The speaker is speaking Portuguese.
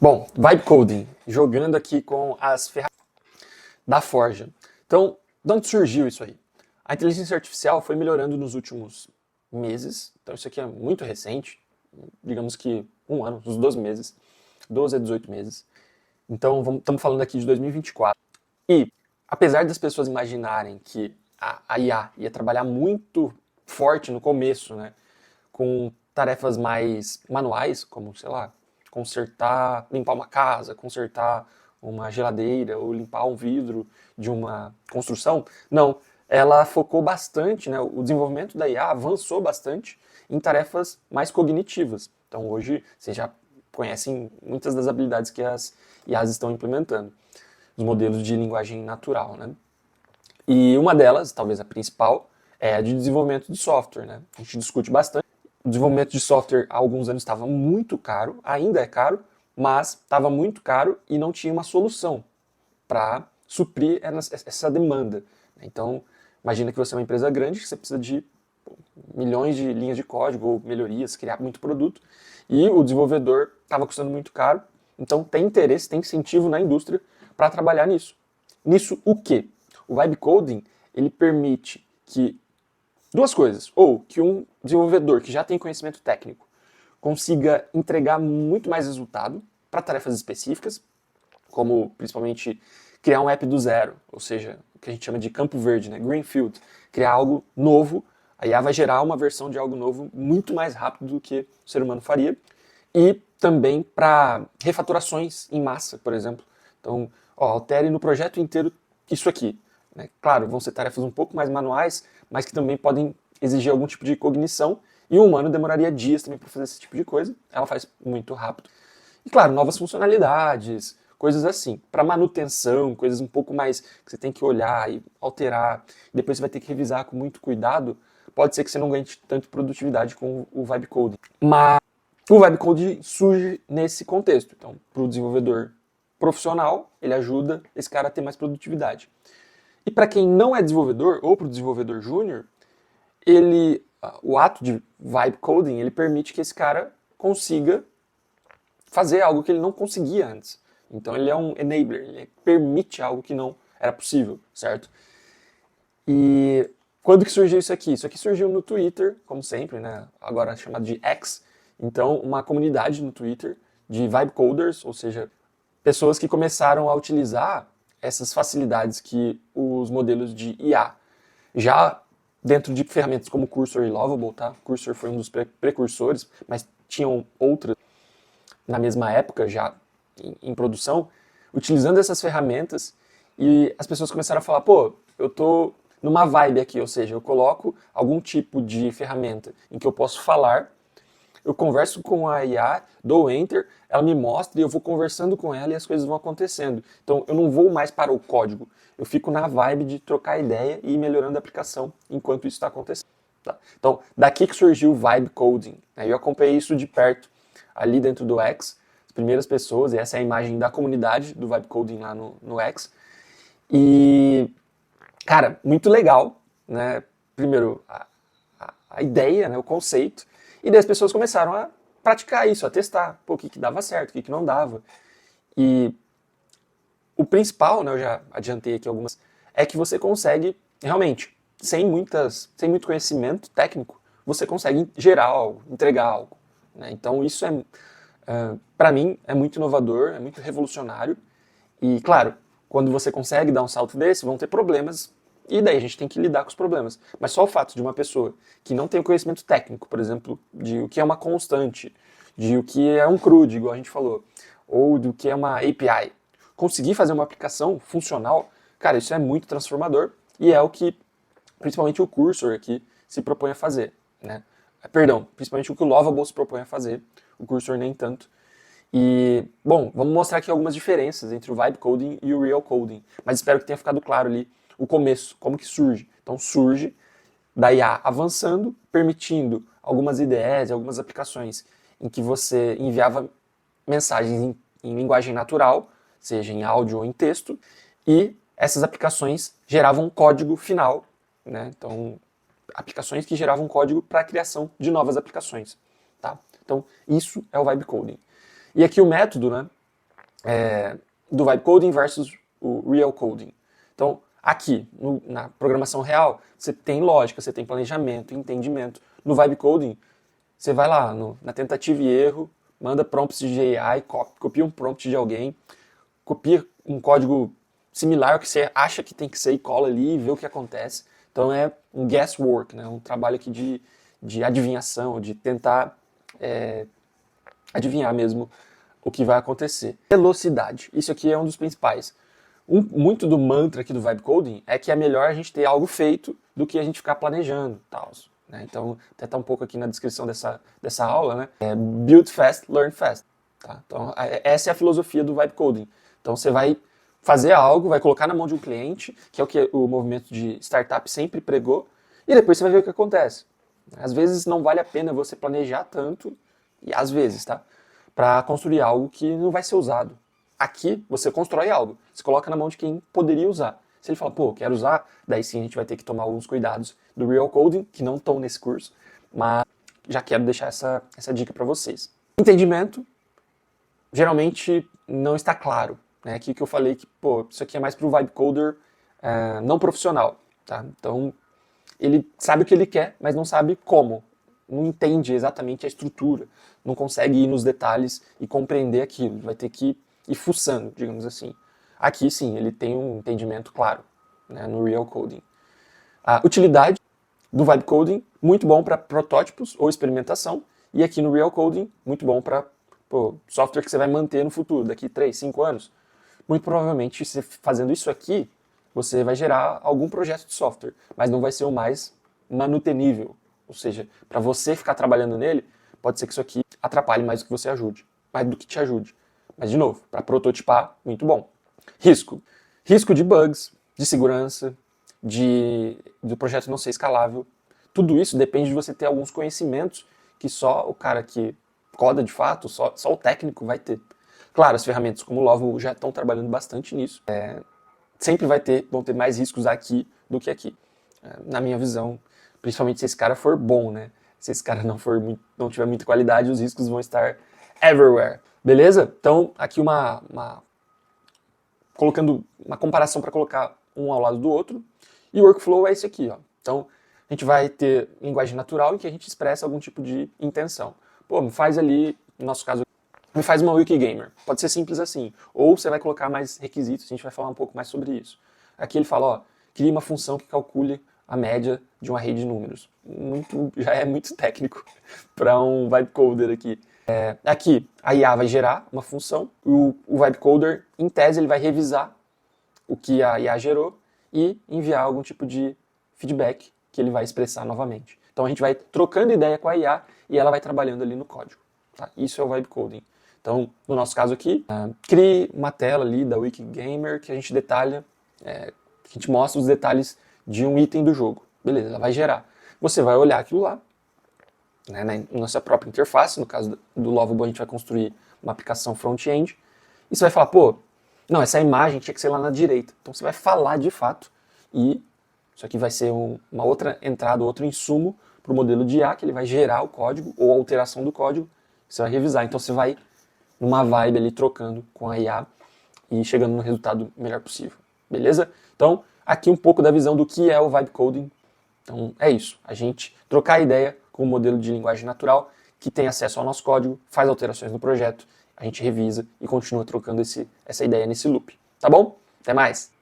Bom, vibe coding, jogando aqui com as ferramentas da Forja. Então, de onde surgiu isso aí? A inteligência artificial foi melhorando nos últimos meses, então isso aqui é muito recente, digamos que um ano, uns 12 meses, 12 a 18 meses. Então, estamos falando aqui de 2024. E, apesar das pessoas imaginarem que a IA ia trabalhar muito forte no começo, né, com tarefas mais manuais, como, sei lá, consertar, limpar uma casa, consertar uma geladeira ou limpar um vidro de uma construção. Não, ela focou bastante, né, o desenvolvimento da IA avançou bastante em tarefas mais cognitivas. Então hoje vocês já conhecem muitas das habilidades que as IAs estão implementando, os modelos de linguagem natural, né? E uma delas, talvez a principal, é a de desenvolvimento de software, né? A gente discute bastante. O desenvolvimento de software há alguns anos estava muito caro, ainda é caro, mas estava muito caro e não tinha uma solução para suprir essa demanda. Então, imagina que você é uma empresa grande, que você precisa de milhões de linhas de código ou melhorias, criar muito produto, e o desenvolvedor estava custando muito caro, então tem interesse, tem incentivo na indústria para trabalhar nisso. Nisso o quê? O vibe coding, ele permite que duas coisas, ou que um desenvolvedor que já tem conhecimento técnico consiga entregar muito mais resultado para tarefas específicas, como principalmente criar um app do zero, ou seja, o que a gente chama de campo verde, né? Greenfield, criar algo novo, a IA vai gerar uma versão de algo novo muito mais rápido do que o ser humano faria, e também para refatorações em massa, por exemplo. Então, altere no projeto inteiro isso aqui. Né? Claro, vão ser tarefas um pouco mais manuais, mas que também podem exigir algum tipo de cognição, e o humano demoraria dias também para fazer esse tipo de coisa, ela faz muito rápido. E claro, novas funcionalidades, coisas assim. Para manutenção, coisas um pouco mais que você tem que olhar e alterar, e depois você vai ter que revisar com muito cuidado, pode ser que você não ganhe tanto produtividade com o vibe coding. Mas o vibe coding surge nesse contexto. Então, para o desenvolvedor profissional, ele ajuda esse cara a ter mais produtividade. E para quem não é desenvolvedor, ou para o desenvolvedor júnior, o ato de vibe coding, ele permite que esse cara consiga fazer algo que ele não conseguia antes. Então ele é um enabler, ele permite algo que não era possível, certo? E quando que surgiu isso aqui? Isso aqui surgiu no Twitter, como sempre, né? Agora chamado de X. Então, uma comunidade no Twitter de vibe coders, ou seja, pessoas que começaram a utilizar essas facilidades que os modelos de IA já dentro de ferramentas como Cursor e Lovable, tá? Cursor foi um dos precursores, mas tinham outras na mesma época já em produção, utilizando essas ferramentas, e as pessoas começaram a falar, pô, eu tô numa vibe aqui, ou seja, eu coloco algum tipo de ferramenta em que eu posso falar, eu converso com a IA, dou enter, ela me mostra e eu vou conversando com ela e as coisas vão acontecendo. Então eu não vou mais para o código, eu fico na vibe de trocar ideia e ir melhorando a aplicação enquanto isso está acontecendo. Tá? Então daqui que surgiu o vibe coding. Né? Eu acompanhei isso de perto ali dentro do X, as primeiras pessoas, e essa é a imagem da comunidade do vibe coding lá no X. E, cara, muito legal, né? Primeiro, a ideia, né? O conceito, e daí as pessoas começaram a praticar isso, a testar, pô, o que dava certo, o que não dava. E o principal, né, eu já adiantei aqui algumas, é que você consegue, realmente, sem muito conhecimento técnico, você consegue gerar algo, entregar algo. Né? Então isso para mim, é muito inovador, é muito revolucionário. E, claro, quando você consegue dar um salto desse, vão ter problemas, e daí a gente tem que lidar com os problemas. Mas só o fato de uma pessoa que não tem o conhecimento técnico, por exemplo, de o que é uma constante, de o que é um CRUD, igual a gente falou, ou do que é uma API, conseguir fazer uma aplicação funcional, cara, isso é muito transformador, e é o que principalmente o Cursor aqui se propõe a fazer. Né? Perdão, principalmente o que o Lovable se propõe a fazer, o Cursor nem tanto. E, bom, vamos mostrar aqui algumas diferenças entre o Vibe Coding e o Real Coding, mas espero que tenha ficado claro ali o começo, como que surge. Então surge da IA avançando, permitindo algumas IDEs, algumas aplicações em que você enviava mensagens em linguagem natural, seja em áudio ou em texto, e essas aplicações geravam um código final, né? Então, aplicações que geravam código para a criação de novas aplicações. Tá? Então, isso é o vibe coding. E aqui o método, né? do Vibe Coding versus o Real Coding. Então, aqui, na programação real, você tem lógica, você tem planejamento, entendimento. No Vibe Coding, você vai lá na tentativa e erro, manda prompts de AI, copia um prompt de alguém, copia um código similar ao que você acha que tem que ser e cola ali e vê o que acontece. Então é um guesswork, né? Um trabalho aqui de adivinhação, de tentar adivinhar mesmo o que vai acontecer. Velocidade, isso aqui é um dos principais. Muito do mantra aqui do Vibe Coding é que é melhor a gente ter algo feito do que a gente ficar planejando, tal. Né? Então, até tá um pouco aqui na descrição dessa aula, né? Build fast, learn fast. Tá? Então, essa é a filosofia do Vibe Coding. Então, você vai fazer algo, vai colocar na mão de um cliente, que é o que o movimento de startup sempre pregou, e depois você vai ver o que acontece. Às vezes não vale a pena você planejar tanto, e às vezes, tá? Para construir algo que não vai ser usado. Aqui, você constrói algo, você coloca na mão de quem poderia usar. Se ele fala, pô, quero usar, daí sim a gente vai ter que tomar alguns cuidados do Real Coding, que não estão nesse curso, mas já quero deixar essa dica para vocês. Entendimento, geralmente não está claro. Né? Aqui que eu falei que, pô, isso aqui é mais para o Vibe Coder não profissional. Tá? Então, ele sabe o que ele quer, mas não sabe como. Não entende exatamente a estrutura, não consegue ir nos detalhes e compreender aquilo. Vai ter que ir fuçando, digamos assim. Aqui, sim, ele tem um entendimento claro, né, no Real Coding. A utilidade do Vibe Coding, muito bom para protótipos ou experimentação, e aqui no Real Coding, muito bom para software que você vai manter no futuro, daqui 3, 5 anos. Muito provavelmente, você fazendo isso aqui, você vai gerar algum projeto de software, mas não vai ser o mais manutenível. Ou seja, para você ficar trabalhando nele, pode ser que isso aqui atrapalhe mais do que você ajude, mais do que te ajude. Mas, de novo, para prototipar, muito bom. Risco. Risco de bugs, de segurança, do projeto não ser escalável. Tudo isso depende de você ter alguns conhecimentos que só o cara que coda de fato, só o técnico vai ter. Claro, as ferramentas como o Lovable já estão trabalhando bastante nisso. Sempre vão ter mais riscos aqui do que aqui. Na minha visão, principalmente se esse cara for bom, né? Se esse cara não tiver muita qualidade, os riscos vão estar everywhere. Beleza? Então, aqui colocando uma comparação para colocar um ao lado do outro. E o workflow é esse aqui, ó. Então, a gente vai ter linguagem natural em que a gente expressa algum tipo de intenção. Pô, me faz ali, no nosso caso, me faz uma Wikigamer. Pode ser simples assim. Ou você vai colocar mais requisitos, a gente vai falar um pouco mais sobre isso. Aqui ele fala, ó, cria uma função que calcule a média de uma rede de números. Já é muito técnico para um Vibe Coder aqui. Aqui, a IA vai gerar uma função, o Vibe Coder, em tese, ele vai revisar o que a IA gerou e enviar algum tipo de feedback que ele vai expressar novamente. Então a gente vai trocando ideia com a IA e ela vai trabalhando ali no código. Tá? Isso é o Vibe Coding. Então, no nosso caso aqui, crie uma tela ali da Wikigamer que a gente detalha, que a gente mostra os detalhes de um item do jogo. Beleza, ela vai gerar. Você vai olhar aquilo lá, né, na nossa própria interface, no caso do Lovable a gente vai construir uma aplicação front-end, e você vai falar, pô, não, essa imagem tinha que ser lá na direita. Então você vai falar de fato, e isso aqui vai ser uma outra entrada, outro insumo para o modelo de IA, que ele vai gerar o código, ou a alteração do código, que você vai revisar. Então você vai numa vibe ali, trocando com a IA, e chegando no resultado melhor possível. Beleza? Então, aqui um pouco da visão do que é o Vibe Coding. Então, é isso. A gente trocar ideia com um modelo de linguagem natural que tem acesso ao nosso código, faz alterações no projeto, a gente revisa e continua trocando essa ideia nesse loop. Tá bom? Até mais!